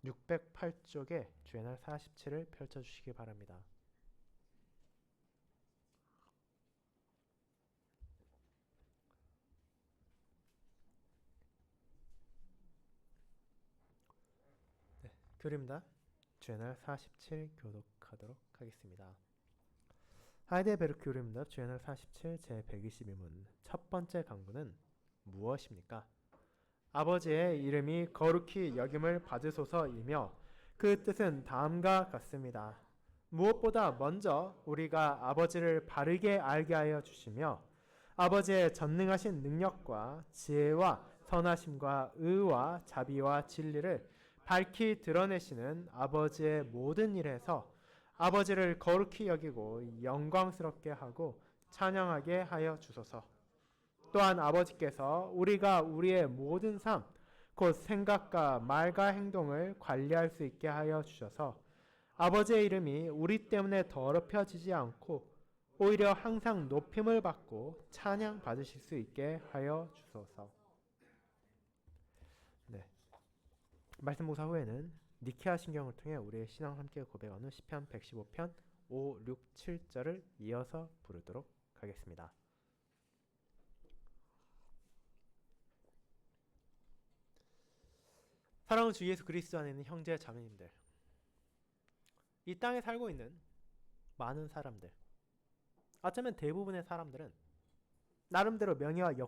608쪽에 주애날 47을 펼쳐주시기 바랍니다. 네, 교리입니다. 주애날 47 교독하도록 하겠습니다. 하이델베르크 교리입니다. 주애날 47 제122문 첫 번째 강구는 무엇입니까? 아버지의 이름이 거룩히 여김을 받으소서이며 그 뜻은 다음과 같습니다. 무엇보다 먼저 우리가 아버지를 바르게 알게 하여 주시며 아버지의 전능하신 능력과 지혜와 선하심과 의와 자비와 진리를 밝히 드러내시는 아버지의 모든 일에서 아버지를 거룩히 여기고 영광스럽게 하고 찬양하게 하여 주소서. 또한 아버지께서 우리가 우리의 모든 삶, 곧 생각과 말과 행동을 관리할 수 있게 하여 주셔서 아버지의 이름이 우리 때문에 더럽혀지지 않고 오히려 항상 높임을 받고 찬양 받으실 수 있게 하여 주소서. 네. 말씀 묵상 후에는 니케아 신경을 통해 우리의 신앙을 함께 고백하는 시편 115편 5, 6, 7절을 이어서 부르도록 하겠습니다. 사랑하는 주 예수 그리스도 안에 있는 형제 자매님들, 이 땅에 살고 있는 많은 사람들, 어쩌면 대부분의 사람들은 나름대로 명예와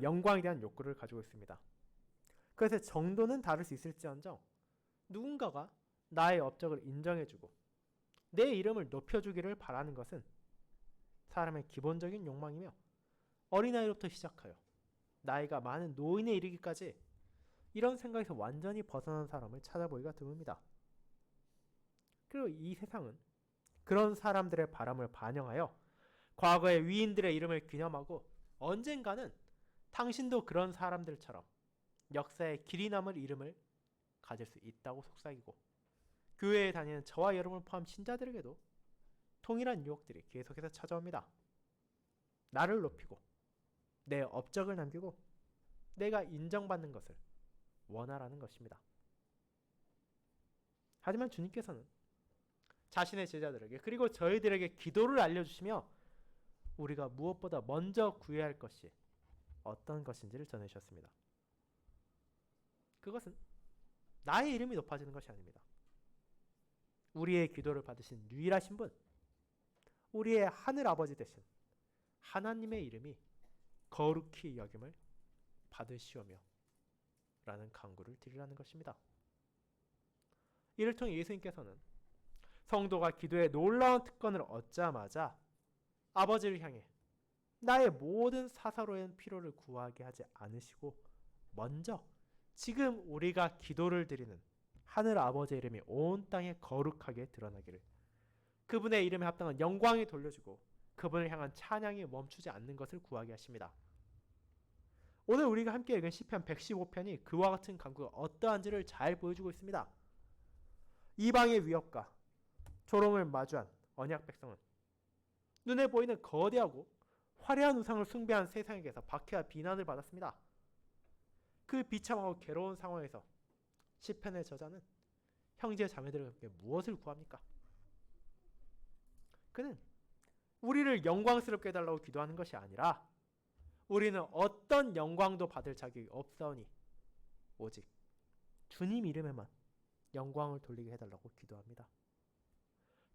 영광에 대한 욕구를 가지고 있습니다. 그래서 정도는 다를 수 있을지언정 누군가가 나의 업적을 인정해주고 내 이름을 높여주기를 바라는 것은 사람의 기본적인 욕망이며 어린아이로부터 시작하여 나이가 많은 노인에 이르기까지 이런 생각에서 완전히 벗어난 사람을 찾아보기가 드뭅니다. 그리고 이 세상은 그런 사람들의 바람을 반영하여 과거의 위인들의 이름을 기념하고 언젠가는 당신도 그런 사람들처럼 역사에 길이 남을 이름을 가질 수 있다고 속삭이고 교회에 다니는 저와 여러분을 포함 신자들에게도 동일한 유혹들이 계속해서 찾아옵니다. 나를 높이고 내 업적을 남기고 내가 인정받는 것을 원하라는 것입니다. 하지만 주님께서는 자신의 제자들에게 그리고 저희들에게 기도를 알려주시며 우리가 무엇보다 먼저 구해야 할 것이 어떤 것인지를 전해주셨습니다. 그것은 나의 이름이 높아지는 것이 아닙니다. 우리의 기도를 받으신 유일하신 분, 우리의 하늘 아버지 되신 하나님의 이름이 거룩히 여김을 받으시오며 라는 간구를 드리라는 것입니다. 이를 통해 예수님께서는 성도가 기도에 놀라운 특권을 얻자마자 아버지를 향해 나의 모든 사사로운 필요를 구하게 하지 않으시고 먼저 지금 우리가 기도를 드리는 하늘 아버지의 이름이 온 땅에 거룩하게 드러나기를, 그분의 이름에 합당한 영광이 돌려주고 그분을 향한 찬양이 멈추지 않는 것을 구하게 하십니다. 오늘 우리가 함께 읽은 시편 115편이 그와 같은 간구가 어떠한지를 잘 보여주고 있습니다. 이방의 위협과 조롱을 마주한 언약 백성은 눈에 보이는 거대하고 화려한 우상을 숭배한 세상에게서 박해와 비난을 받았습니다. 그 비참하고 괴로운 상황에서 시편의 저자는 형제 자매들과 함께 무엇을 구합니까? 그는 우리를 영광스럽게 해달라고 기도하는 것이 아니라 우리는 어떤 영광도 받을 자격이 없사오니 오직 주님 이름에만 영광을 돌리게 해달라고 기도합니다.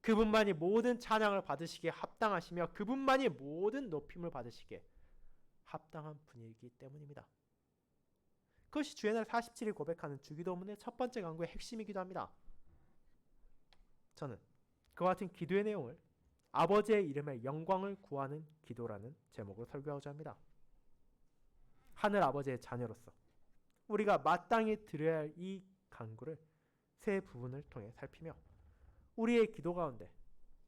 그분만이 모든 찬양을 받으시기에 합당하시며 그분만이 모든 높임을 받으시기에 합당한 분이기 때문입니다. 그것이 주애날 47이 고백하는 주기도문의 첫 번째 간구의 핵심이기도 합니다. 저는 그와 같은 기도의 내용을 아버지의 이름에 영광을 구하는 기도라는 제목으로 설교하고자 합니다. 하늘 아버지의 자녀로서 우리가 마땅히 드려야 할 이 간구를 세 부분을 통해 살피며 우리의 기도 가운데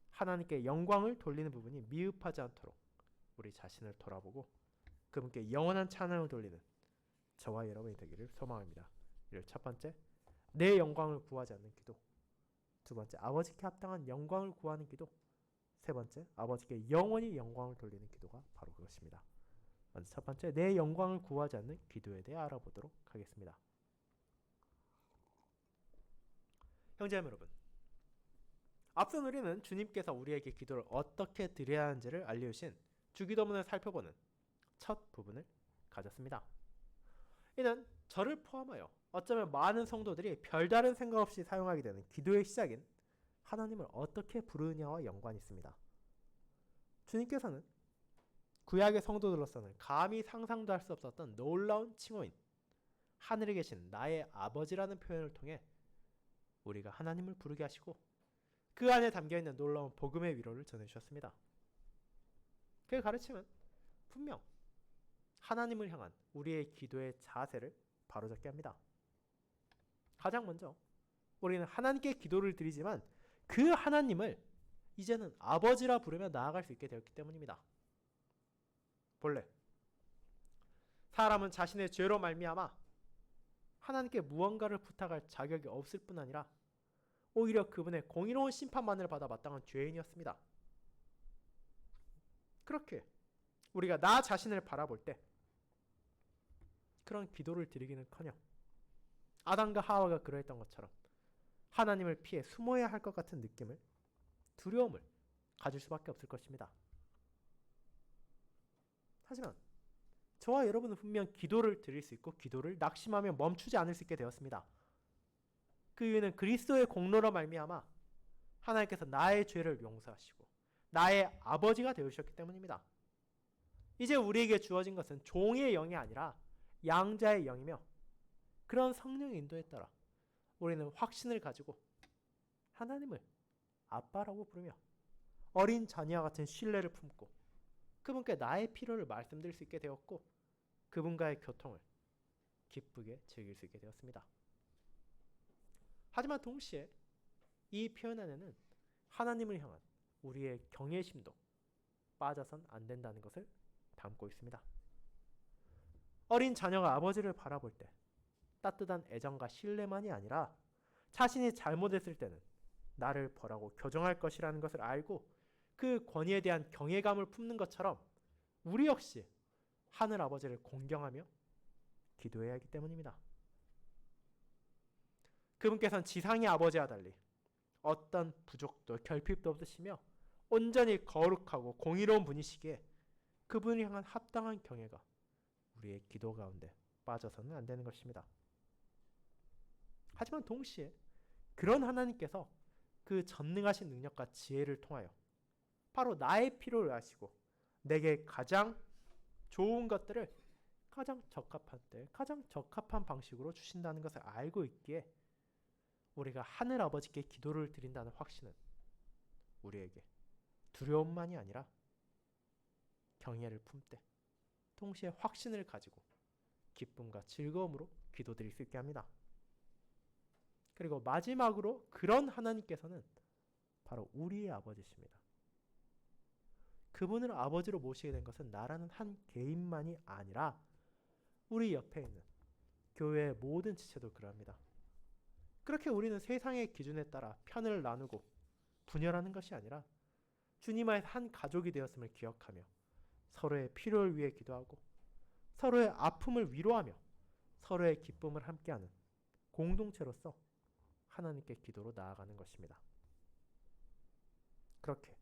하나님께 영광을 돌리는 부분이 미흡하지 않도록 우리 자신을 돌아보고 그분께 영원한 찬양을 돌리는 저와 여러분이 되기를 소망합니다. 이를 첫 번째, 내 영광을 구하지 않는 기도. 두 번째, 아버지께 합당한 영광을 구하는 기도. 세 번째, 아버지께 영원히 영광을 돌리는 기도가 바로 그것입니다. 먼저 첫 번째, 내 영광을 구하지 않는 기도에 대해 알아보도록 하겠습니다. 형제자매 여러분, 앞선 우리는 주님께서 우리에게 기도를 어떻게 드려야 하는지를 알려주신 주기도문을 살펴보는 첫 부분을 가졌습니다. 이는 저를 포함하여 어쩌면 많은 성도들이 별다른 생각 없이 사용하게 되는 기도의 시작인 하나님을 어떻게 부르느냐와 연관이 있습니다. 주님께서는 구약의 성도들로서는 감히 상상도 할 수 없었던 놀라운 칭호인 하늘에 계신 나의 아버지라는 표현을 통해 우리가 하나님을 부르게 하시고 그 안에 담겨있는 놀라운 복음의 위로를 전해주셨습니다. 그의 가르침은 분명 하나님을 향한 우리의 기도의 자세를 바로잡게 합니다. 가장 먼저 우리는 하나님께 기도를 드리지만 그 하나님을 이제는 아버지라 부르며 나아갈 수 있게 되었기 때문입니다. 본래 사람은 자신의 죄로 말미암아 하나님께 무언가를 부탁할 자격이 없을 뿐 아니라 오히려 그분의 공의로운 심판만을 받아 마땅한 죄인이었습니다. 그렇게 우리가 나 자신을 바라볼 때 그런 기도를 드리기는커녕 아담과 하와가 그러했던 것처럼 하나님을 피해 숨어야 할 것 같은 느낌을, 두려움을 가질 수밖에 없을 것입니다. 하지만 저와 여러분은 분명 기도를 드릴 수 있고 기도를 낙심하며 멈추지 않을 수 있게 되었습니다. 그 이유는 그리스도의 공로로 말미암아 하나님께서 나의 죄를 용서하시고 나의 아버지가 되어주셨기 때문입니다. 이제 우리에게 주어진 것은 종의 영이 아니라 양자의 영이며 그런 성령의 인도에 따라 우리는 확신을 가지고 하나님을 아빠라고 부르며 어린 자녀와 같은 신뢰를 품고 그분께 나의 필요를 말씀드릴 수 있게 되었고 그분과의 교통을 기쁘게 즐길 수 있게 되었습니다. 하지만 동시에 이 표현 안에는 하나님을 향한 우리의 경외심도 빠져선 안 된다는 것을 담고 있습니다. 어린 자녀가 아버지를 바라볼 때 따뜻한 애정과 신뢰만이 아니라 자신이 잘못했을 때는 나를 벌하고 교정할 것이라는 것을 알고 그 권위에 대한 경외감을 품는 것처럼 우리 역시 하늘 아버지를 공경하며 기도해야 하기 때문입니다. 그분께서는 지상의 아버지와 달리 어떤 부족도 결핍도 없으시며 온전히 거룩하고 공의로운 분이시기에 그분을 향한 합당한 경외가 우리의 기도 가운데 빠져서는 안 되는 것입니다. 하지만 동시에 그런 하나님께서 그 전능하신 능력과 지혜를 통하여 바로 나의 필요를 아시고 내게 가장 좋은 것들을 가장 적합한 때 가장 적합한 방식으로 주신다는 것을 알고 있기에 우리가 하늘 아버지께 기도를 드린다는 확신은 우리에게 두려움만이 아니라 경외를 품되 동시에 확신을 가지고 기쁨과 즐거움으로 기도드릴 수 있게 합니다. 그리고 마지막으로 그런 하나님께서는 바로 우리의 아버지십니다. 그분을 아버지로 모시게 된 것은 나라는 한 개인만이 아니라 우리 옆에 있는 교회의 모든 지체도 그러합니다. 그렇게 우리는 세상의 기준에 따라 편을 나누고 분열하는 것이 아니라 주님의 한 가족이 되었음을 기억하며 서로의 필요를 위해 기도하고 서로의 아픔을 위로하며 서로의 기쁨을 함께하는 공동체로서 하나님께 기도로 나아가는 것입니다. 그렇게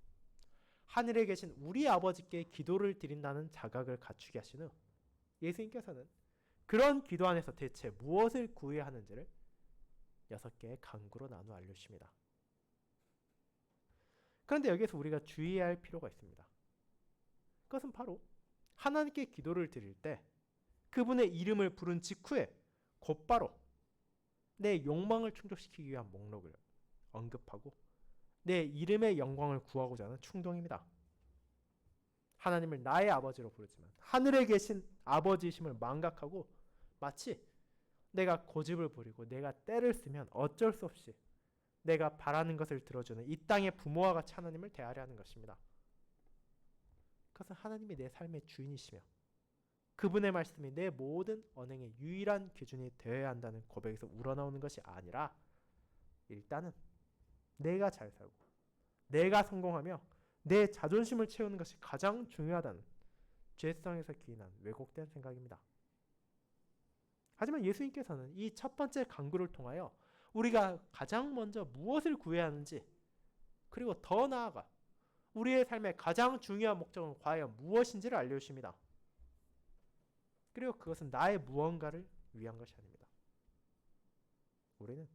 하늘에 계신 우리 아버지께 기도를 드린다는 자각을 갖추게 하신 후 예수님께서는 그런 기도 안에서 대체 무엇을 구해야 하는지를 6개의 강구로 나누어 알려주십니다. 그런데 여기서 우리가 주의해야 할 필요가 있습니다. 그것은 바로 하나님께 기도를 드릴 때 그분의 이름을 부른 직후에 곧바로 내 욕망을 충족시키기 위한 목록을 언급하고 내 이름의 영광을 구하고자 하는 충동입니다. 하나님을 나의 아버지로 부르지만 하늘에 계신 아버지이심을 망각하고 마치 내가 고집을 부리고 내가 때를 쓰면 어쩔 수 없이 내가 바라는 것을 들어주는 이 땅의 부모와 같이 하나님을 대하려 하는 것입니다. 그것은 하나님이 내 삶의 주인이시며 그분의 말씀이 내 모든 언행의 유일한 기준이 되어야 한다는 고백에서 우러나오는 것이 아니라 일단은 내가 잘 살고 내가 성공하며 내 자존심을 채우는 것이 가장 중요하다는 죄성에서 기인한 왜곡된 생각입니다. 하지만 예수님께서는 이 첫 번째 강구를 통하여 우리가 가장 먼저 무엇을 구해야 하는지, 그리고 더 나아가 우리의 삶의 가장 중요한 목적은 과연 무엇인지를 알려주십니다. 그리고 그것은 나의 무언가를 위한 것이 아닙니다. 우리는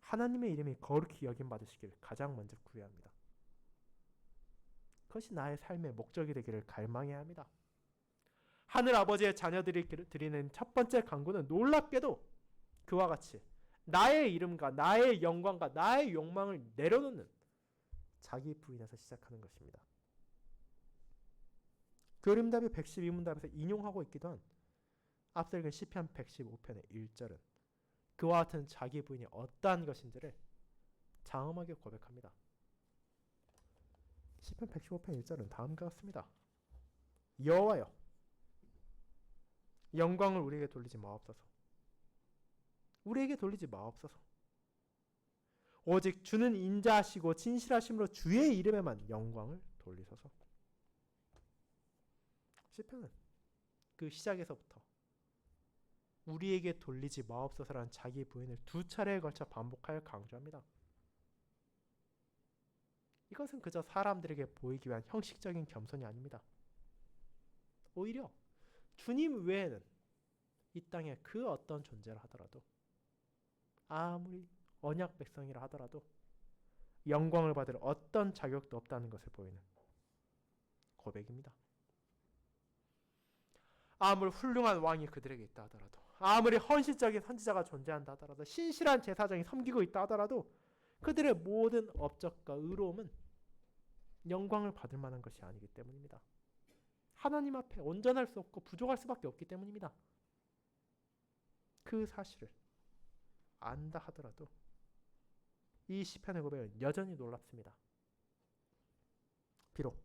하나님의 이름이 거룩히 여김받으시길 가장 먼저 구해야 합니다. 그것이 나의 삶의 목적이 되기를 갈망해야 합니다. 하늘 아버지의 자녀들이 드리는 첫 번째 간구는 놀랍게도 그와 같이 나의 이름과 나의 영광과 나의 욕망을 내려놓는 자기 부인에서 시작하는 것입니다. 교림답이 112문답에서 인용하고 있기도 한 앞서 읽은 시편 115편의 1절은 그와 같은 자기 부인이 어떠한 것인지를 장엄하게 고백합니다. 시편 115편 1절은 다음과 같습니다. 여호와여, 영광을 우리에게 돌리지 마옵소서. 우리에게 돌리지 마옵소서. 오직 주는 인자하시고 진실하심으로 주의 이름에만 영광을 돌리소서. 시편은 그 시작에서부터 우리에게 돌리지 마옵소서라는 자기 부인을 두 차례에 걸쳐 반복하여 강조합니다. 이것은 그저 사람들에게 보이기 위한 형식적인 겸손이 아닙니다. 오히려 주님 외에는 이 땅에 그 어떤 존재를 하더라도, 아무리 언약 백성이라 하더라도 영광을 받을 어떤 자격도 없다는 것을 보이는 고백입니다. 아무리 훌륭한 왕이 그들에게 있다 하더라도, 아무리 헌신적인 선지자가 존재한다 하더라도, 신실한 제사장이 섬기고 있다 하더라도 그들의 모든 업적과 의로움은 영광을 받을 만한 것이 아니기 때문입니다. 하나님 앞에 온전할 수 없고 부족할 수밖에 없기 때문입니다. 그 사실을 안다 하더라도 이 시편의 고백은 여전히 놀랍습니다. 비록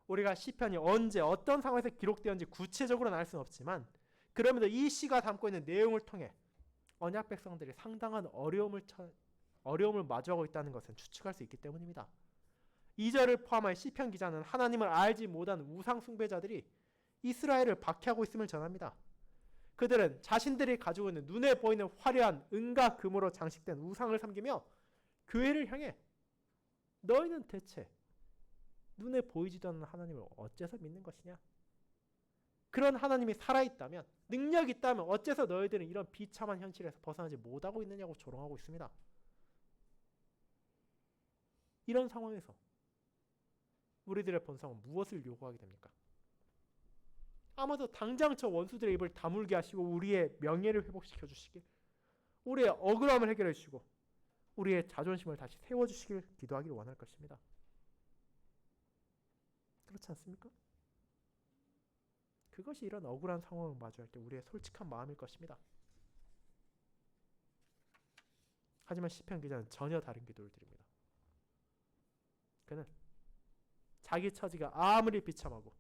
우리가 시편이 언제 어떤 상황에서 기록되었는지 구체적으로는 알 수는 없지만, 그럼에도 이 시가 담고 있는 내용을 통해 언약 백성들이 상당한 어려움을 마주하고 있다는 것은 추측할 수 있기 때문입니다. 2절을 포함한 시편 기자는 하나님을 알지 못한 우상 숭배자들이 이스라엘을 박해하고 있음을 전합니다. 그들은 자신들이 가지고 있는 눈에 보이는 화려한 은과 금으로 장식된 우상을 섬기며 교회를 향해 너희는 대체 눈에 보이지도 않는 하나님을 어째서 믿는 것이냐? 그런 하나님이 살아있다면, 능력이 있다면 어째서 너희들은 이런 비참한 현실에서 벗어나지 못하고 있느냐고 조롱하고 있습니다. 이런 상황에서 우리들의 본성은 무엇을 요구하게 됩니까? 아마도 당장 저 원수들의 입을 다물게 하시고 우리의 명예를 회복시켜 주시길, 우리의 억울함을 해결해 주시고 우리의 자존심을 다시 세워주시길 기도하기를 원할 것입니다. 그렇지 않습니까? 그것이 이런 억울한 상황을 마주할 때 우리의 솔직한 마음일 것입니다. 하지만 시편 기자는 전혀 다른 기도를 드립니다. 그는 자기 처지가 아무리 비참하고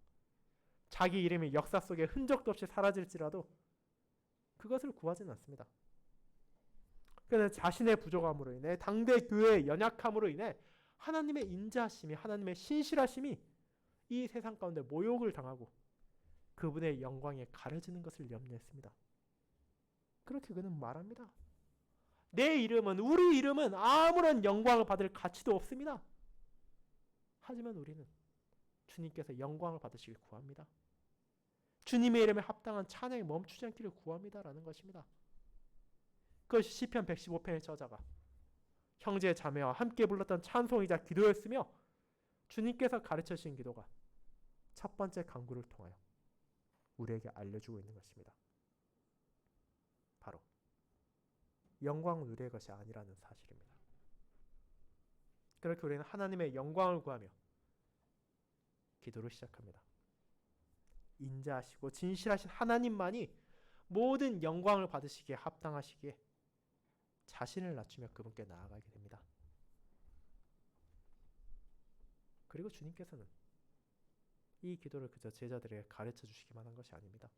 자기 이름이 역사 속에 흔적도 없이 사라질지라도 그것을 구하지는 않습니다. 그는 자신의 부족함으로 인해, 당대 교회의 연약함으로 인해 하나님의 인자하심이, 하나님의 신실하심이 이 세상 가운데 모욕을 당하고 그분의 영광에 가려지는 것을 염려했습니다. 그렇게 그는 말합니다. 내 이름은, 우리 이름은 아무런 영광을 받을 가치도 없습니다. 하지만 우리는 주님께서 영광을 받으시길 구합니다. 주님의 이름에 합당한 찬양이 멈추지 않기를 구합니다라는 것입니다. 그것이 시편 115편의 저자가 형제 자매와 함께 불렀던 찬송이자 기도였으며, 주님께서 가르쳐 주신 기도가 첫 번째 간구를 통하여 우리에게 알려주고 있는 것입니다. 바로 영광은 우리의 것이 아니라는 사실입니다. 그렇게 우리는 하나님의 영광을 구하며 기도를 시작합니다. 인자하시고 진실하신 하나님만이 모든 영광을 받으시기에 합당하시기에 자신을 낮추며 그분께 나아가게 됩니다. 그리고 주님께서는 이 기도를 그저 제자들에게 가르쳐 주시기만 한 것이 아닙니다.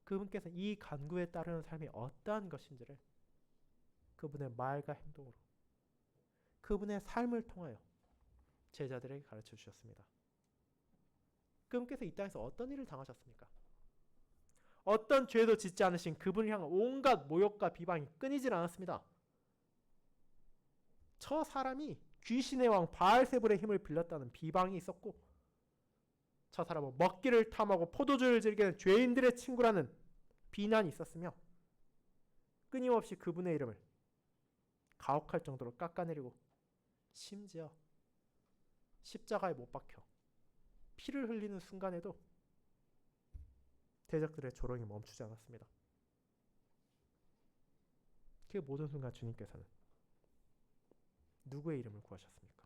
그분께서 이 간구에 따르는 삶이 어떠한 것인지를 그분의 말과 행동으로, 그분의 삶을 통하여 제자들에게 가르쳐 주셨습니다. 그분께서 이 땅에서 어떤 일을 당하셨습니까? 어떤 죄도 짓지 않으신 그분을 향한 온갖 모욕과 비방이 끊이질 않았습니다. 저 사람이 귀신의 왕 바알세불의 힘을 빌렸다는 비방이 있었고, 저 사람은 먹기를 탐하고 포도주를 즐기는 죄인들의 친구라는 비난이 있었으며, 끊임없이 그분의 이름을 가혹할 정도로 깎아내리고, 심지어 십자가에 못 박혀 피를 흘리는 순간에도 대적들의 조롱이 멈추지 않았습니다. 그 모든 순간 주님께서는 누구의 이름을 구하셨습니까?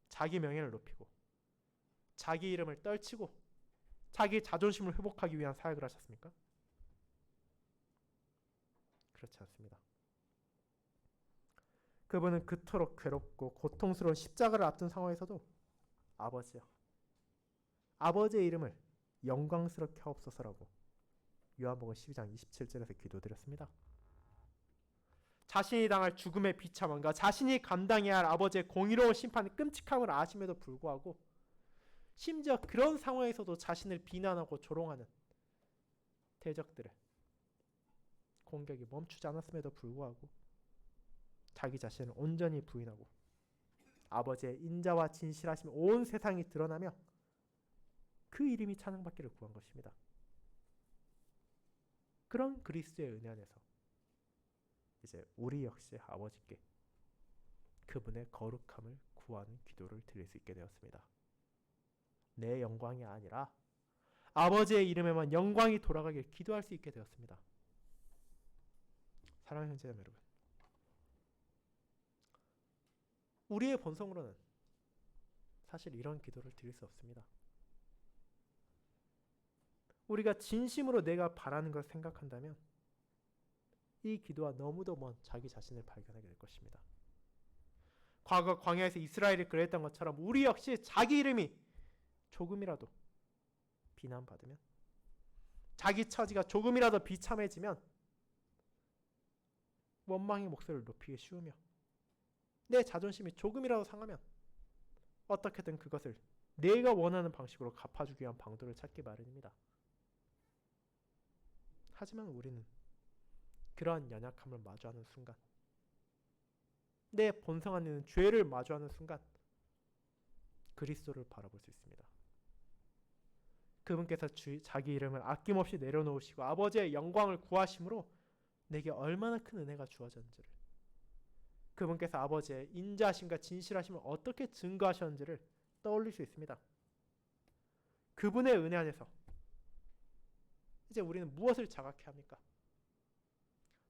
자기 명예를 높이고 자기 이름을 떨치고 자기 자존심을 회복하기 위한 사역을 하셨습니까? 그렇지 않습니다. 그분은 그토록 괴롭고 고통스러운 십자가를 앞둔 상황에서도 아버지여, 아버지의 이름을 영광스럽게 하옵소서라고 요한복음 12장 27절에서 기도드렸습니다. 자신이 당할 죽음의 비참함과 자신이 감당해야 할 아버지의 공의로운 심판의 끔찍함을 아심에도 불구하고 심지어 그런 상황에서도 자신을 비난하고 조롱하는 대적들의 공격이 멈추지 않았음에도 불구하고 자기 자신을 온전히 부인하고 아버지의 인자와 진실하심 온 세상이 드러나며 그 이름이 찬양받기를 구한 것입니다. 그런 그리스도의 은혜 안에서 이제 우리 역시 아버지께 그분의 거룩함을 구하는 기도를 드릴 수 있게 되었습니다. 내 영광이 아니라 아버지의 이름에만 영광이 돌아가길 기도할 수 있게 되었습니다. 사랑하는 형제자매 여러분, 우리의 본성으로는 사실 이런 기도를 드릴 수 없습니다. 우리가 진심으로 내가 바라는 것을 생각한다면 이 기도와 너무도 먼 자기 자신을 발견하게 될 것입니다. 과거 광야에서 이스라엘이 그랬던 것처럼 우리 역시 자기 이름이 조금이라도 비난받으면, 자기 처지가 조금이라도 비참해지면 원망의 목소리를 높이기 쉬우며 내 자존심이 조금이라도 상하면 어떻게든 그것을 내가 원하는 방식으로 갚아주기 위한 방도를 찾기 마련입니다. 하지만 우리는 그러한 연약함을 마주하는 순간, 내 본성 안에 있는 죄를 마주하는 순간 그리스도를 바라볼 수 있습니다. 그분께서 자기 이름을 아낌없이 내려놓으시고 아버지의 영광을 구하심으로 내게 얼마나 큰 은혜가 주어졌는지를, 그분께서 아버지의 인자하심과 진실하심을 어떻게 증거하셨는지를 떠올릴 수 있습니다. 그분의 은혜 안에서 이제 우리는 무엇을 자각해야 합니까?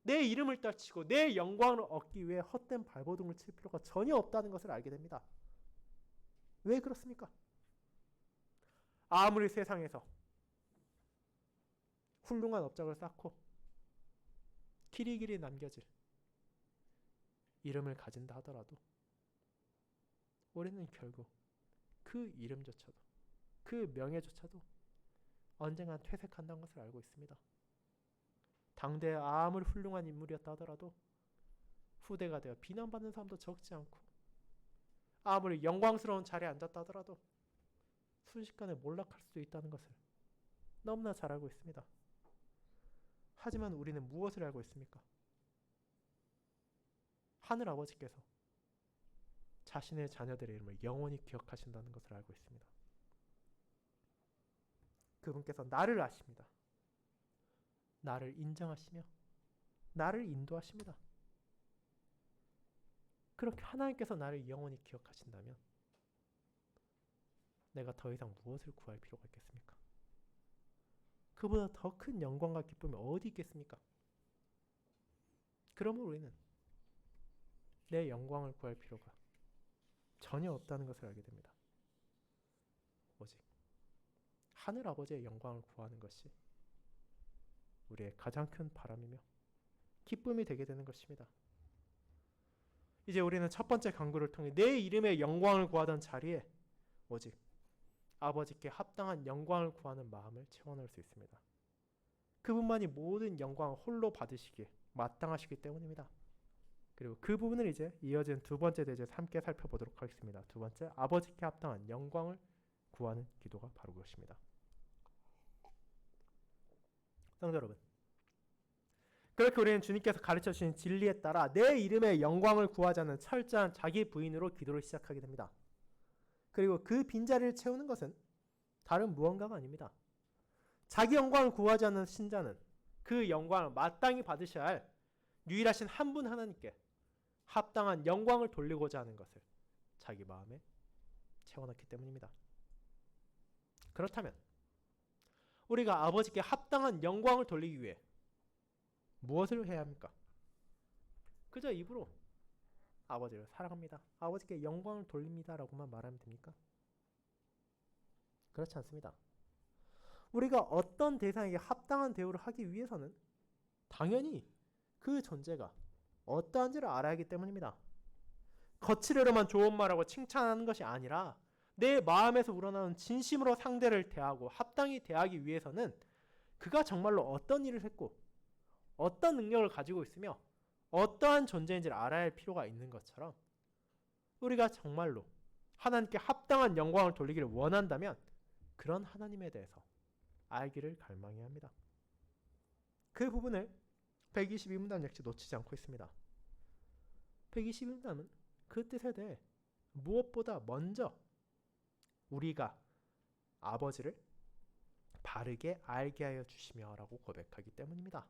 내 이름을 떨치고 내 영광을 얻기 위해 헛된 발버둥을 칠 필요가 전혀 없다는 것을 알게 됩니다. 왜 그렇습니까? 아무리 세상에서 훌륭한 업적을 쌓고 길이길이 남겨질 이름을 가진다 하더라도 우리는 결국 그 이름조차도, 그 명예조차도 언젠간 퇴색한다는 것을 알고 있습니다. 당대에 아무리 훌륭한 인물이었다 하더라도 후대가 되어 비난받는 사람도 적지 않고, 아무리 영광스러운 자리에 앉았다 하더라도 순식간에 몰락할 수도 있다는 것을 너무나 잘 알고 있습니다. 하지만 우리는 무엇을 알고 있습니까? 하늘 아버지께서 자신의 자녀들의 이름을 영원히 기억하신다는 것을 알고 있습니다. 그분께서 나를 아십니다. 나를 인정하시며 나를 인도하십니다. 그렇게 하나님께서 나를 영원히 기억하신다면 내가 더 이상 무엇을 구할 필요가 있겠습니까? 그보다 더 큰 영광과 기쁨이 어디 있겠습니까? 그러므로 우리는 내 영광을 구할 필요가 전혀 없다는 것을 알게 됩니다. 오직 하늘 아버지의 영광을 구하는 것이 우리의 가장 큰 바람이며 기쁨이 되게 되는 것입니다. 이제 우리는 첫 번째 강구를 통해 내 이름의 영광을 구하던 자리에 오직 아버지께 합당한 영광을 구하는 마음을 체험할 수 있습니다. 그분만이 모든 영광을 홀로 받으시기에 마땅하시기 때문입니다. 그리고 그 부분을 이제 이어진 두 번째 대제에서 함께 살펴보도록 하겠습니다. 두 번째, 아버지께 합당한 영광을 구하는 기도가 바로 그것입니다. 성도 여러분, 그렇게 우리는 주님께서 가르쳐 주신 진리에 따라 내 이름의 영광을 구하자는 철저한 자기 부인으로 기도를 시작하게 됩니다. 그리고 그 빈자리를 채우는 것은 다른 무언가가 아닙니다. 자기 영광을 구하지 않는 신자는 그 영광을 마땅히 받으셔야 할 유일하신 한 분 하나님께 합당한 영광을 돌리고자 하는 것을 자기 마음에 채워넣기 때문입니다. 그렇다면 우리가 아버지께 합당한 영광을 돌리기 위해 무엇을 해야 합니까? 그저 입으로 아버지를 사랑합니다, 아버지께 영광을 돌립니다 라고만 말하면 됩니까? 그렇지 않습니다. 우리가 어떤 대상에게 합당한 대우를 하기 위해서는 당연히 그 존재가 어떠한지를 알아야 하기 때문입니다. 거칠으로만 좋은 말하고 칭찬하는 것이 아니라 내 마음에서 우러나오는 진심으로 상대를 대하고 합당히 대하기 위해서는 그가 정말로 어떤 일을 했고 어떤 능력을 가지고 있으며 어떠한 존재인지를 알아야 할 필요가 있는 것처럼 우리가 정말로 하나님께 합당한 영광을 돌리기를 원한다면 그런 하나님에 대해서 알기를 갈망해야 합니다. 그 부분을 122문단 역시 놓치지 않고 있습니다. 122문단은 그 뜻에 대해 무엇보다 먼저 우리가 아버지를 바르게 알게 하여 주시며 라고 고백하기 때문입니다.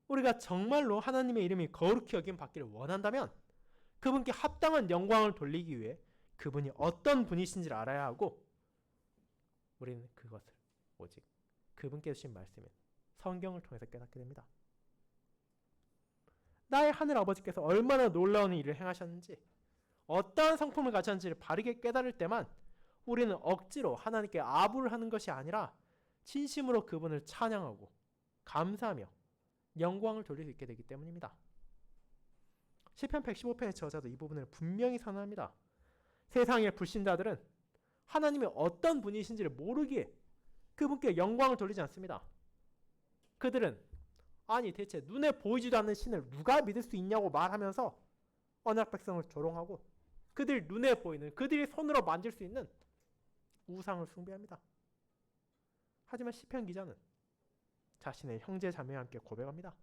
우리가 정말로 하나님의 이름이 거룩히 여김 받기를 원한다면 그분께 합당한 영광을 돌리기 위해 그분이 어떤 분이신지를 알아야 하고 우리는 그것을 오직 그분께 주신 말씀인 성경을 통해서 깨닫게 됩니다. 나의 하늘 아버지께서 얼마나 놀라운 일을 행하셨는지 어떠한 성품을 가졌는지를 바르게 깨달을 때만 우리는 억지로 하나님께 아부를 하는 것이 아니라 진심으로 그분을 찬양하고 감사하며 영광을 돌릴 수 있게 되기 때문입니다. 시편 115편의 저자도 이 부분을 분명히 선언합니다. 세상의 불신자들은 하나님이 어떤 분이신지를 모르기에 그분께 영광을 돌리지 않습니다. 그들은 아니 대체 눈에 보이지도 않는 신을 누가 믿을 수 있냐고 말하면서 언약 백성을 조롱하고 그들 눈에 보이는 그들이 손으로 만질 수 있는 우상을 숭배합니다. 하지만 시편 기자는 자신의 형제 자매와 함께 고백합니다.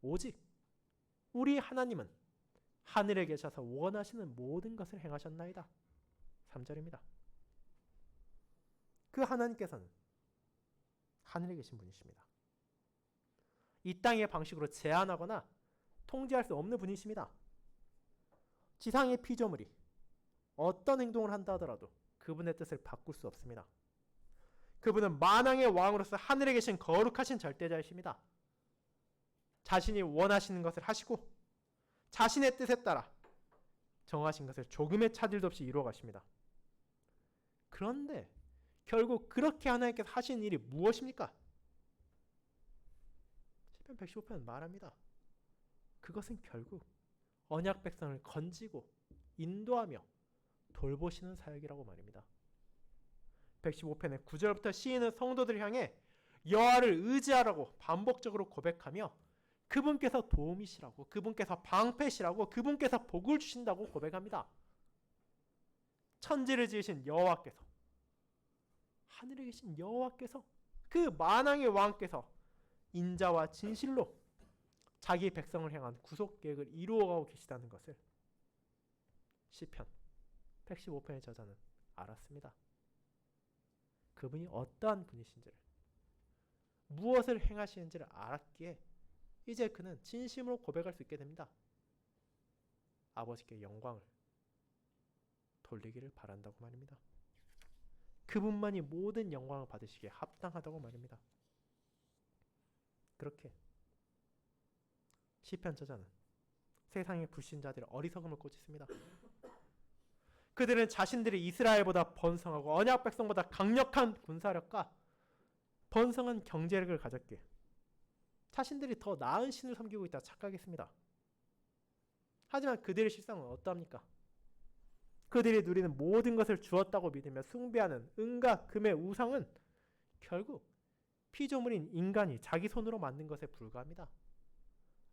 오직 우리 하나님은 하늘에 계셔서 원하시는 모든 것을 행하셨나이다. 3절입니다. 그 하나님께서는 하늘에 계신 분이십니다. 이 땅의 방식으로 제한하거나 통제할 수 없는 분이십니다. 지상의 피조물이 어떤 행동을 한다 하더라도 그분의 뜻을 바꿀 수 없습니다. 그분은 만왕의 왕으로서 하늘에 계신 거룩하신 절대자이십니다. 자신이 원하시는 것을 하시고 자신의 뜻에 따라 정하신 것을 조금의 차질도 없이 이루어 가십니다. 그런데 결국 그렇게 하나님께서 하신 일이 무엇입니까? 시편 115편은 말합니다. 그것은 결국 언약 백성을 건지고 인도하며 돌보시는 사역이라고 말입니다. 115편의 9절부터 시인은 성도들을 향해 여호와를 의지하라고 반복적으로 고백하며 그분께서 도움이시라고, 그분께서 방패시라고, 그분께서 복을 주신다고 고백합니다. 천지를 지으신 여호와께서, 하늘에 계신 여호와께서, 그 만왕의 왕께서 인자와 진실로 자기 백성을 향한 구속 계획을 이루어가고 계시다는 것을 시편 115편의 저자는 알았습니다. 그분이 어떠한 분이신지를, 무엇을 행하시는지를 알았기에 이제 그는 진심으로 고백할 수 있게 됩니다. 아버지께 영광을 돌리기를 바란다고 말입니다. 그분만이 모든 영광을 받으시기에 합당하다고 말입니다. 그렇게 시편 저자는 세상의 불신자들의 어리석음을 꼬집습니다. 그들은 자신들이 이스라엘보다 번성하고 언약 백성보다 강력한 군사력과 번성한 경제력을 가졌기에 자신들이 더 나은 신을 섬기고 있다 착각했습니다. 하지만 그들의 실상은 어떠합니까? 그들이 누리는 모든 것을 주었다고 믿으며 숭배하는 은과 금의 우상은 결국 피조물인 인간이 자기 손으로 만든 것에 불과합니다.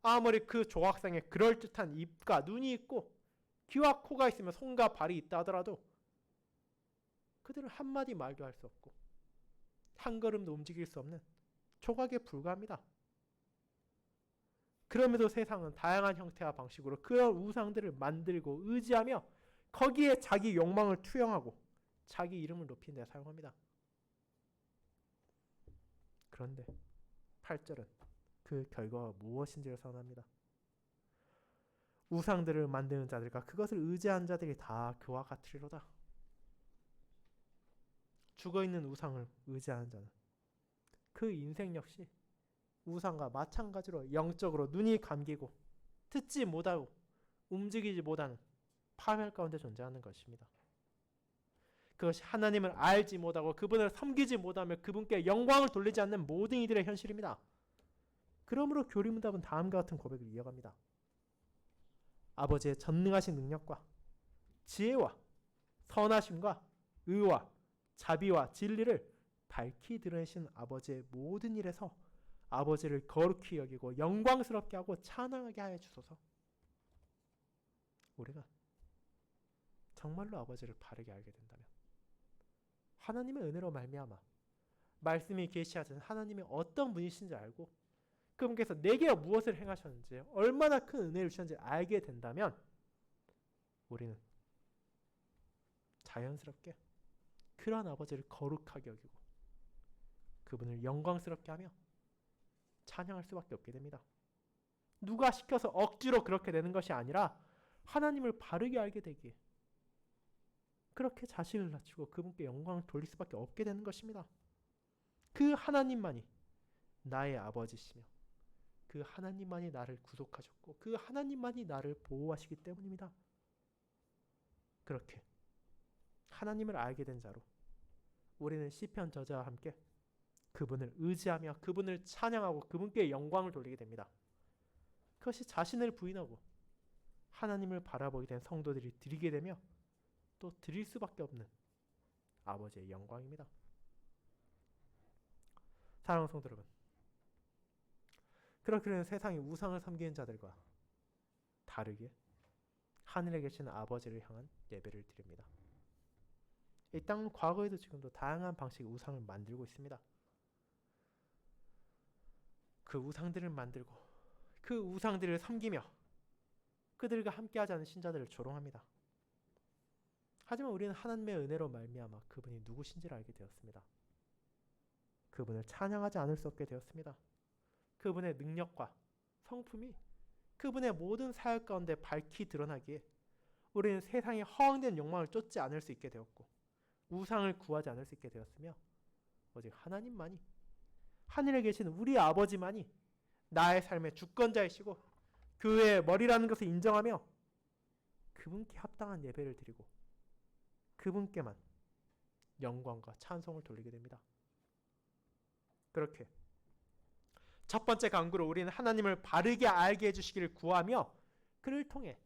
아무리 그 조각상에 그럴듯한 입과 눈이 있고 귀와 코가 있으며 손과 발이 있다 하더라도 그들은 한마디 말도 할 수 없고 한 걸음도 움직일 수 없는 조각에 불과합니다. 그럼에도 세상은 다양한 형태와 방식으로 그런 우상들을 만들고 의지하며 거기에 자기 욕망을 투영하고 자기 이름을 높이는 데 사용합니다. 그런데 8절은 그 결과가 무엇인지를 선언합니다. 우상들을 만드는 자들과 그것을 의지하는 자들이 다 그와 같으리로다. 죽어있는 우상을 의지하는 자는 그 인생 역시 우상과 마찬가지로 영적으로 눈이 감기고 듣지 못하고 움직이지 못하는 파멸 가운데 존재하는 것입니다. 그것이 하나님을 알지 못하고 그분을 섬기지 못하며 그분께 영광을 돌리지 않는 모든 이들의 현실입니다. 그러므로 교리문답은 다음과 같은 고백을 이어갑니다. 아버지의 전능하신 능력과 지혜와 선하심과 의와 자비와 진리를 밝히 드러내신 아버지의 모든 일에서 아버지를 거룩히 여기고 영광스럽게 하고 찬양하게 하여 주소서. 우리가 정말로 아버지를 바르게 알게 된다면 하나님의 은혜로 말미암아 말씀이 계시하시는 하나님이 어떤 분이신지 알고 그분께서 내게 무엇을 행하셨는지 얼마나 큰 은혜를 주셨는지 알게 된다면 우리는 자연스럽게 그러한 아버지를 거룩하게 여기고 그분을 영광스럽게 하며 찬양할 수밖에 없게 됩니다. 누가 시켜서 억지로 그렇게 되는 것이 아니라 하나님을 바르게 알게 되기에 그렇게 자신을 낮추고 그분께 영광을 돌릴 수밖에 없게 되는 것입니다. 그 하나님만이 나의 아버지시며 그 하나님만이 나를 구속하셨고 그 하나님만이 나를 보호하시기 때문입니다. 그렇게 하나님을 알게 된 자로 우리는 시편 저자와 함께 그분을 의지하며 그분을 찬양하고 그분께 영광을 돌리게 됩니다. 그것이 자신을 부인하고 하나님을 바라보게 된 성도들이 드리게 되며 또 드릴 수밖에 없는 아버지의 영광입니다. 사랑하는 성도 여러분, 그렇게 세상의 우상을 섬기는 자들과 다르게 하늘에 계신 아버지를 향한 예배를 드립니다. 이 땅은 과거에도 지금도 다양한 방식의 우상을 만들고 있습니다. 그 우상들을 만들고 그 우상들을 섬기며 그들과 함께하지 않은 신자들을 조롱합니다. 하지만 우리는 하나님의 은혜로 말미암아 그분이 누구신지를 알게 되었습니다. 그분을 찬양하지 않을 수 없게 되었습니다. 그분의 능력과 성품이 그분의 모든 사역 가운데 밝히 드러나기에 우리는 세상의 허황된 욕망을 쫓지 않을 수 있게 되었고 우상을 구하지 않을 수 있게 되었으며 오직 하나님만이 하늘에 계신 우리 아버지만이 나의 삶의 주권자이시고 교회의 머리라는 것을 인정하며 그분께 합당한 예배를 드리고 그분께만 영광과 찬송을 돌리게 됩니다. 그렇게 첫 번째 간구로 우리는 하나님을 바르게 알게 해주시기를 구하며 그를 통해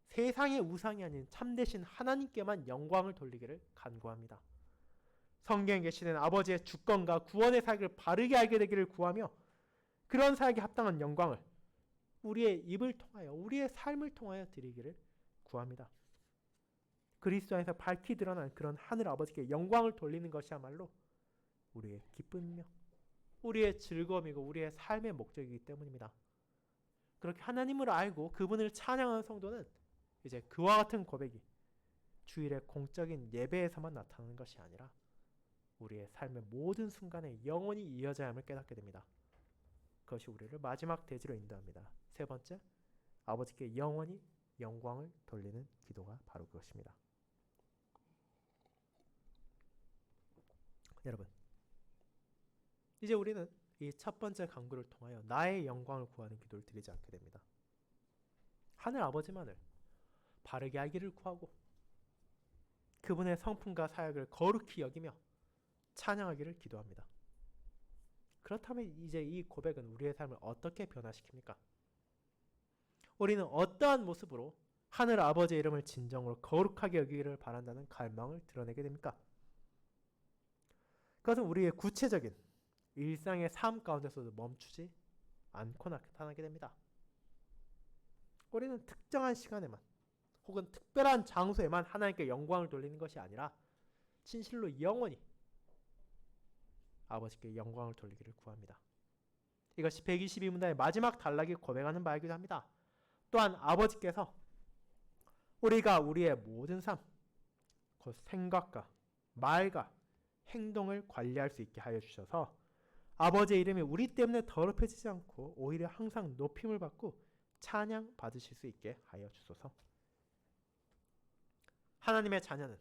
세상의 우상이 아닌 참되신 하나님께만 영광을 돌리기를 간구합니다. 성경에 계시는 아버지의 주권과 구원의 사역을 바르게 알게 되기를 구하며 그런 사역에 합당한 영광을 우리의 입을 통하여 우리의 삶을 통하여 드리기를 구합니다. 그리스도 안에서 밝히 드러난 그런 하늘 아버지께 영광을 돌리는 것이야말로 우리의 기쁨이며 우리의 즐거움이고 우리의 삶의 목적이기 때문입니다. 그렇게 하나님을 알고 그분을 찬양하는 성도는 이제 그와 같은 고백이 주일의 공적인 예배에서만 나타나는 것이 아니라 우리의 삶의 모든 순간에 영원히 이어져야 함을 깨닫게 됩니다. 그것이 우리를 마지막 대지로 인도합니다. 세 번째, 아버지께 영원히 영광을 돌리는 기도가 바로 그것입니다. 여러분, 이제 우리는 이 첫 번째 간구를 통하여 나의 영광을 구하는 기도를 드리지 않게 됩니다. 하늘 아버지만을 바르게 알기를 구하고 그분의 성품과 사역을 거룩히 여기며 찬양하기를 기도합니다. 그렇다면 이제 이 고백은 우리의 삶을 어떻게 변화시킵니까? 우리는 어떠한 모습으로 하늘 아버지의 이름을 진정으로 거룩하게 여기기를 바란다는 갈망을 드러내게 됩니까? 그것은 우리의 구체적인 일상의 삶 가운데서도 멈추지 않고 나타나게 됩니다. 우리는 특정한 시간에만 혹은 특별한 장소에만 하나님께 영광을 돌리는 것이 아니라 진실로 영원히 아버지께 영광을 돌리기를 구합니다. 이것이 122문단의 마지막 단락이 고백하는 바이기도 합니다. 또한 아버지께서 우리가 우리의 모든 삶, 곧 생각과 말과 행동을 관리할 수 있게 하여 주셔서 아버지의 이름이 우리 때문에 더럽혀지지 않고 오히려 항상 높임을 받고 찬양 받으실 수 있게 하여 주소서. 하나님의 자녀는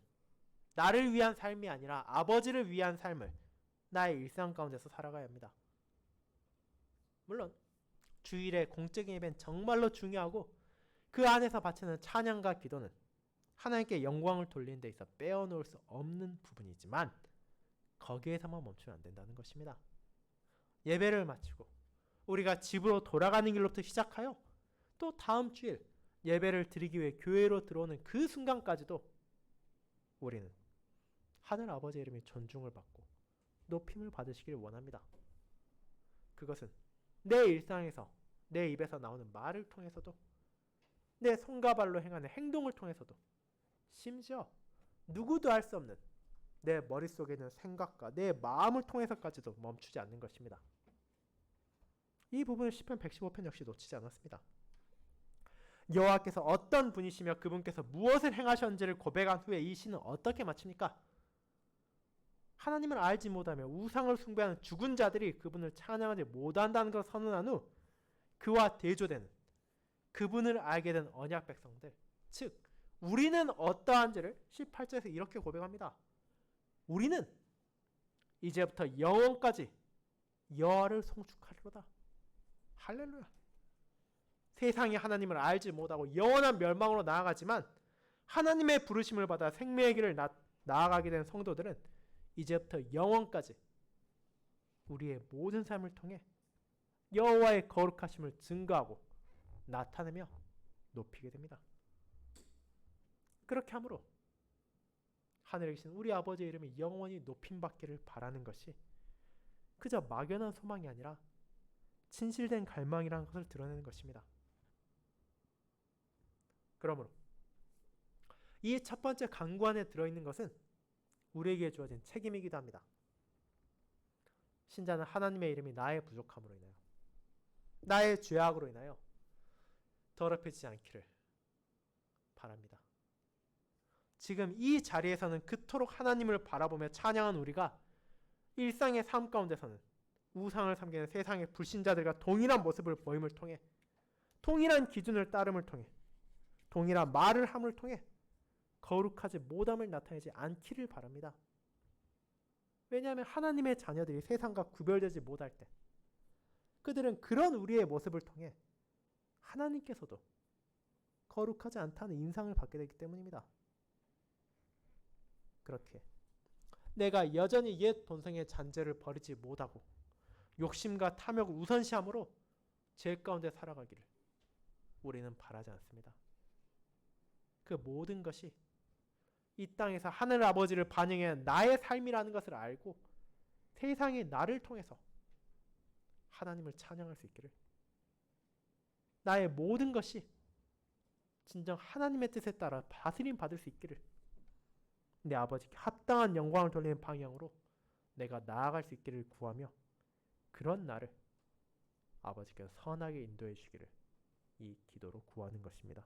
나를 위한 삶이 아니라 아버지를 위한 삶을 나의 일상 가운데서 살아가야 합니다. 물론 주일의 공적인 예배는 정말로 중요하고 그 안에서 바치는 찬양과 기도는 하나님께 영광을 돌리는 데 있어 빼어놓을 수 없는 부분이지만 거기에서만 멈추면 안 된다는 것입니다. 예배를 마치고 우리가 집으로 돌아가는 길로부터 시작하여 또 다음 주일 예배를 드리기 위해 교회로 들어오는 그 순간까지도 우리는 하늘 아버지의 이름이 존중을 받고 높임을 받으시길 원합니다. 그것은 내 일상에서 내 입에서 나오는 말을 통해서도 내 손과 발로 행하는 행동을 통해서도 심지어 누구도 알 수 없는 내 머릿속에 있는 생각과 내 마음을 통해서까지도 멈추지 않는 것입니다. 이 부분을 시편 115편 역시 놓치지 않았습니다. 여호와께서 어떤 분이시며 그분께서 무엇을 행하셨는지를 고백한 후에 이 시는 어떻게 마칩니까? 하나님을 알지 못하며 우상을 숭배하는 죽은 자들이 그분을 찬양하지 못한다는 것을 선언한 후 그와 대조되는 그분을 알게 된 언약 백성들, 즉 우리는 어떠한지를 18절에서 이렇게 고백합니다. 우리는 이제부터 영원까지 여호와를 송축하리로다. 할렐루야. 세상이 하나님을 알지 못하고 영원한 멸망으로 나아가지만 하나님의 부르심을 받아 생명의 길을 나아가게 된 성도들은 이제부터 영원까지 우리의 모든 삶을 통해 여호와의 거룩하심을 증거하고 나타내며 높이게 됩니다. 그렇게 함으로 하늘에 계신 우리 아버지의 이름이 영원히 높임받기를 바라는 것이 그저 막연한 소망이 아니라 진실된 갈망이라는 것을 드러내는 것입니다. 그러므로 이 첫 번째 간구 안에 들어있는 것은 우리에게 주어진 책임이기도 합니다. 신자는 하나님의 이름이 나의 부족함으로 인하여 나의 죄악으로 인하여 더럽혀지지 않기를 바랍니다. 지금 이 자리에서는 그토록 하나님을 바라보며 찬양한 우리가 일상의 삶 가운데서는 우상을 섬기는 세상의 불신자들과 동일한 모습을 보임을 통해 동일한 기준을 따름을 통해 동일한 말을 함을 통해 거룩하지 못함을 나타내지 않기를 바랍니다. 왜냐하면 하나님의 자녀들이 세상과 구별되지 못할 때 그들은 그런 우리의 모습을 통해 하나님께서도 거룩하지 않다는 인상을 받게 되기 때문입니다. 그렇게 내가 여전히 옛 본성의 잔재를 버리지 못하고 욕심과 탐욕을 우선시함으로 죄 가운데 살아가기를 우리는 바라지 않습니다. 그 모든 것이 이 땅에서 하늘 아버지를 반영해 나의 삶이라는 것을 알고 세상이 나를 통해서 하나님을 찬양할 수 있기를, 나의 모든 것이 진정 하나님의 뜻에 따라 다스림 받을 수 있기를, 내 아버지께 합당한 영광을 돌리는 방향으로 내가 나아갈 수 있기를 구하며 그런 나를 아버지께서 선하게 인도해 주시기를 이 기도로 구하는 것입니다.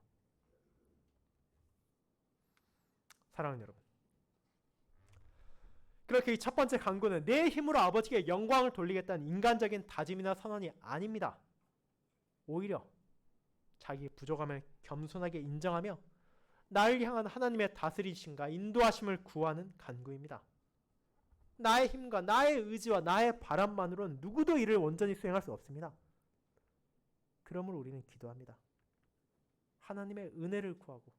사랑하는 여러분, 그렇게 이 첫 번째 간구는 내 힘으로 아버지께 영광을 돌리겠다는 인간적인 다짐이나 선언이 아닙니다. 오히려 자기 부족함을 겸손하게 인정하며 나를 향한 하나님의 다스리심과 인도하심을 구하는 간구입니다. 나의 힘과 나의 의지와 나의 바람만으로는 누구도 이를 온전히 수행할 수 없습니다. 그러므로 우리는 기도합니다. 하나님의 은혜를 구하고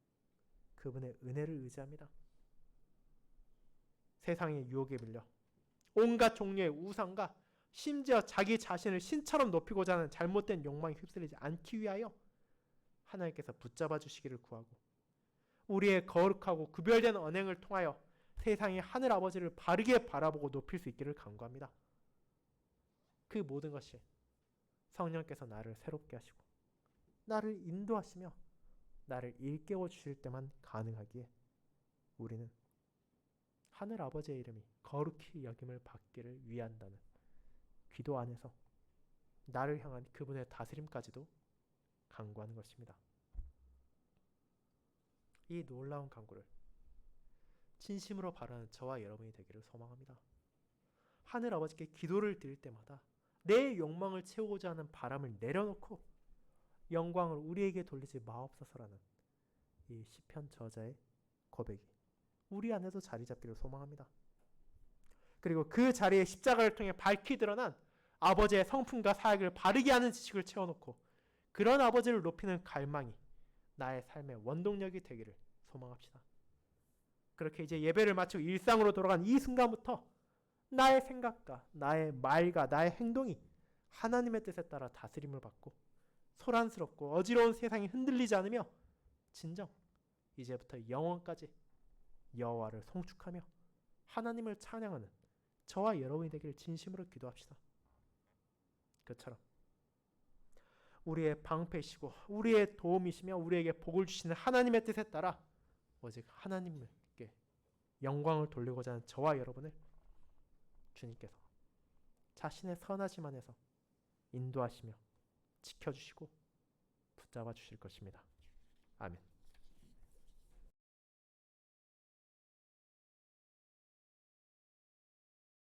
그분의 은혜를 의지합니다. 세상의 유혹에 밀려 온갖 종류의 우상과 심지어 자기 자신을 신처럼 높이고자 하는 잘못된 욕망에 휩쓸리지 않기 위하여 하나님께서 붙잡아 주시기를 구하고 우리의 거룩하고 구별된 언행을 통하여 세상의 하늘 아버지를 바르게 바라보고 높일 수 있기를 간구합니다. 그 모든 것이 성령께서 나를 새롭게 하시고 나를 인도하시며 나를 일깨워 주실 때만 가능하기에 우리는 하늘 아버지의 이름이 거룩히 여김을 받기를 위한다는 기도 안에서 나를 향한 그분의 다스림까지도 강구하는 것입니다. 이 놀라운 강구를 진심으로 바라는 저와 여러분이 되기를 소망합니다. 하늘 아버지께 기도를 드릴 때마다 내 욕망을 채우고자 하는 바람을 내려놓고 영광을 우리에게 돌리지 마옵소서라는 이 시편 저자의 고백이 우리 안에도 자리 잡기를 소망합니다. 그리고 그 자리에 십자가를 통해 밝히 드러난 아버지의 성품과 사역을 바르게 하는 지식을 채워놓고 그런 아버지를 높이는 갈망이 나의 삶의 원동력이 되기를 소망합시다. 그렇게 이제 예배를 마치고 일상으로 돌아간 이 순간부터 나의 생각과 나의 말과 나의 행동이 하나님의 뜻에 따라 다스림을 받고 소란스럽고 어지러운 세상이 흔들리지 않으며 진정 이제부터 영원까지 여호와를 송축하며 하나님을 찬양하는 저와 여러분이 되기를 진심으로 기도합시다. 그처럼 우리의 방패시고 우리의 도움이시며 우리에게 복을 주시는 하나님의 뜻에 따라 오직 하나님께 영광을 돌리고자 하는 저와 여러분을 주님께서 자신의 선하심 안에서 인도하시며 지켜주시고 붙잡아 주실 것입니다. 아멘.